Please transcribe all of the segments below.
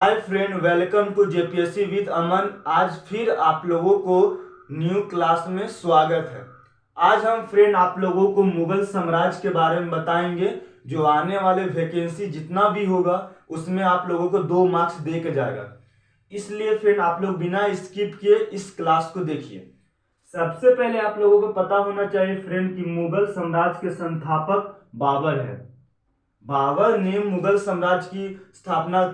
Hi friend, welcome to JPSC with Aman. आज फिर आप लोगों को न्यू क्लास में स्वागत है। आज हम फ्रेंड आप लोगों को मुगल साम्राज्य के बारे में बताएंगे। जो आने वाले वैकेंसी जितना भी होगा उसमें आप लोगों को 2 मार्क्स दे के जाएगा। इसलिए फ्रेंड आप लोग बिना स्किप किए इस क्लास को देखिए। सबसे पहले आप लोगों को पता होना चाहिए फ्रेंड कि मुगल साम्राज्य के संस्थापक बाबर है। बाबर ने मुगल साम्राज्य की स्थापना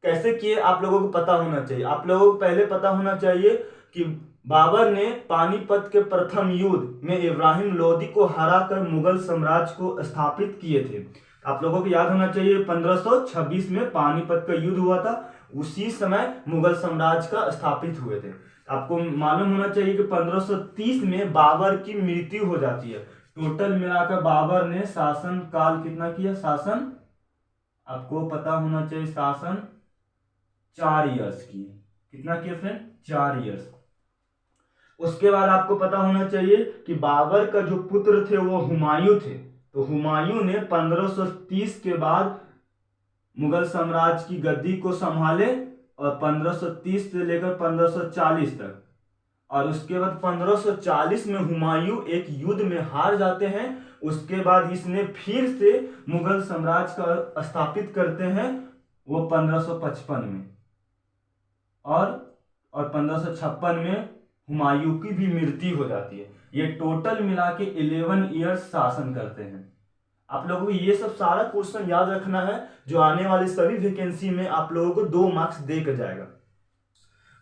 कैसे किए आप लोगों को पता होना चाहिए। आप लोगों को पहले पता होना चाहिए कि बाबर ने पानीपत के प्रथम युद्ध में इब्राहिम लोदी को हराकर मुगल साम्राज्य को स्थापित किए थे। आप लोगों को याद होना चाहिए 1526 में पानीपत का युद्ध हुआ था। उसी समय मुगल साम्राज्य का स्थापित हुए थे। आपको मालूम होना चाहिए कि 1530 में बाबर की मृत्यु हो जाती है। टोटल मिलाकर बाबर ने शासन काल कितना किया? शासन आपको पता होना चाहिए, शासन 4 इयर्स की। कितना किया फ्रेंड? 4 इयर्स। उसके बाद आपको पता होना चाहिए कि बाबर का जो पुत्र थे वो हुमायूं थे। तो हुमायूं ने 1530 के बाद मुगल साम्राज्य की गद्दी को संभाले और 1530 से लेकर 1540 तक। और उसके बाद 1540 में हुमायूं एक युद्ध में हार जाते हैं। उसके बाद इसने फिर से मुगल साम्राज्य का स्थापित करते हैं, वो 1555 में। और 1556 में हुमायूं की भी मृत्यु हो जाती है। ये टोटल मिला के 11 ईयर्स शासन करते हैं। आप लोगों को ये सब सारा क्वेश्चन याद रखना है, जो आने वाली सभी वैकेंसी में आप लोगों को 2 मार्क्स देकर जाएगा।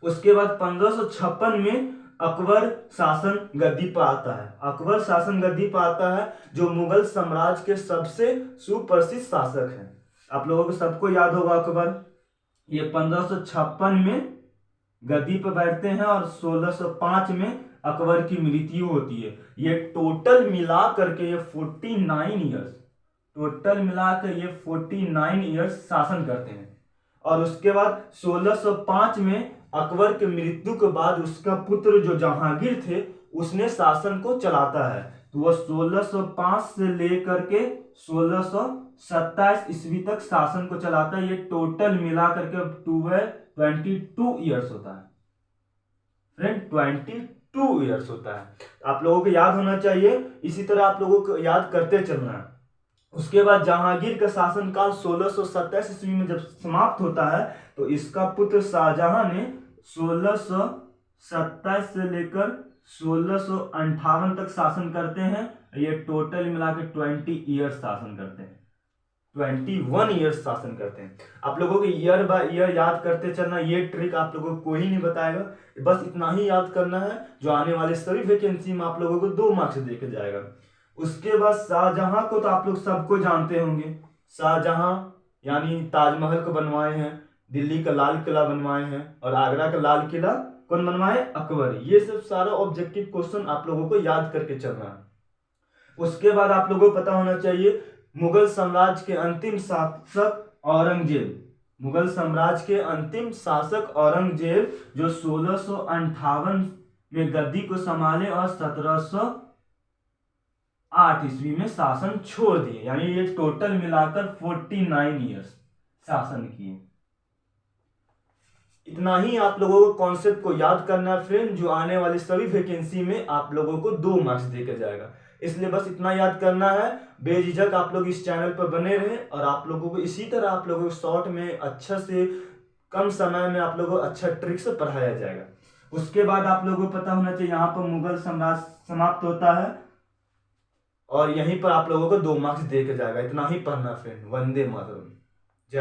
उसके बाद 1556 में अकबर शासन गद्दी पर आता है। अकबर शासन गद्दी पर आता है, जो मुगल साम्राज्य के सबसे सुप्रसिद्ध शासक हैं। आप लोगों को सबको याद होगा अकबर। ये 1556 में गद्दी पर बैठते हैं और 1605 में अकबर की मृत्यु होती है। ये टोटल मिला करके ये 49 ईयर्स, टोटल मिलाकर ये 49 ईयर्स शासन करते हैं। और उसके बाद 1605 में अकबर की मृत्यु के बाद उसका पुत्र जो जहांगीर थे उसने शासन को चलाता है। तो वह 1605 से लेकर के 1627 ईस्वी तक शासन को चलाता है। ये टोटल मिला करके 22 ईयर्स होता है फ्रेंड, 22 ईयर्स होता है। आप लोगों को याद होना चाहिए, इसी तरह आप लोगों को याद करते चलना है। उसके बाद जहांगीर का शासनकाल 1627 ईस्वी में जब समाप्त होता है, तो इसका पुत्र शाहजहां ने 1627 से लेकर 1658 तक शासन करते हैं। ये टोटल मिला के 20 ईयर्स शासन करते हैं, 21 ईयर्स शासन करते हैं। आप लोगों को ईयर बाय ईयर याद करते चलना, ये ट्रिक आप लोगों को कोई नहीं बताएगा। बस इतना ही याद करना है, जो आने वाले सभी वैकेंसी में आप लोगों को 2 मार्क्स देके जाएगा। उसके बाद शाहजहां को तो आप लोग सबको जानते होंगे। शाहजहां यानी ताजमहल को बनवाए हैं, दिल्ली का लाल किला बनवाए हैं, और आगरा का लाल किला कौन बनवाए? अकबर। ये सब सारा ऑब्जेक्टिव क्वेश्चन आप लोगों को याद करके चलना है। उसके बाद आप लोगों को पता होना चाहिए मुगल साम्राज्य के अंतिम शासक औरंगजेब। मुगल साम्राज्य के अंतिम शासक औरंगजेब, जो 1658 में गद्दी को संभाले और 1708 ईस्वी में शासन छोड़ दिए। यानी ये टोटल मिलाकर 49 ईयर्स शासन किए। इतना ही आप लोगों को कॉन्सेप्ट को याद करना है फ्रेंड, जो आने वाली सभी वैकेंसी में आप लोगों को 2 मार्क्स देकर जाएगा। इसलिए बस इतना याद करना है। बेझिझक आप लोग इस चैनल पर बने रहे, और आप लोगों को इसी तरह आप लोगों को शॉर्ट में अच्छा से कम समय में आप लोगों को अच्छा ट्रिक से पढ़ाया जाएगा। उसके बाद आप लोगों को पता होना चाहिए यहाँ पर मुगल साम्राज्य समाप्त होता है, और यहीं पर आप लोगों को 2 मार्क्स देकर जाएगा। इतना ही पढ़ना फ्रेंड। वंदे मातरम।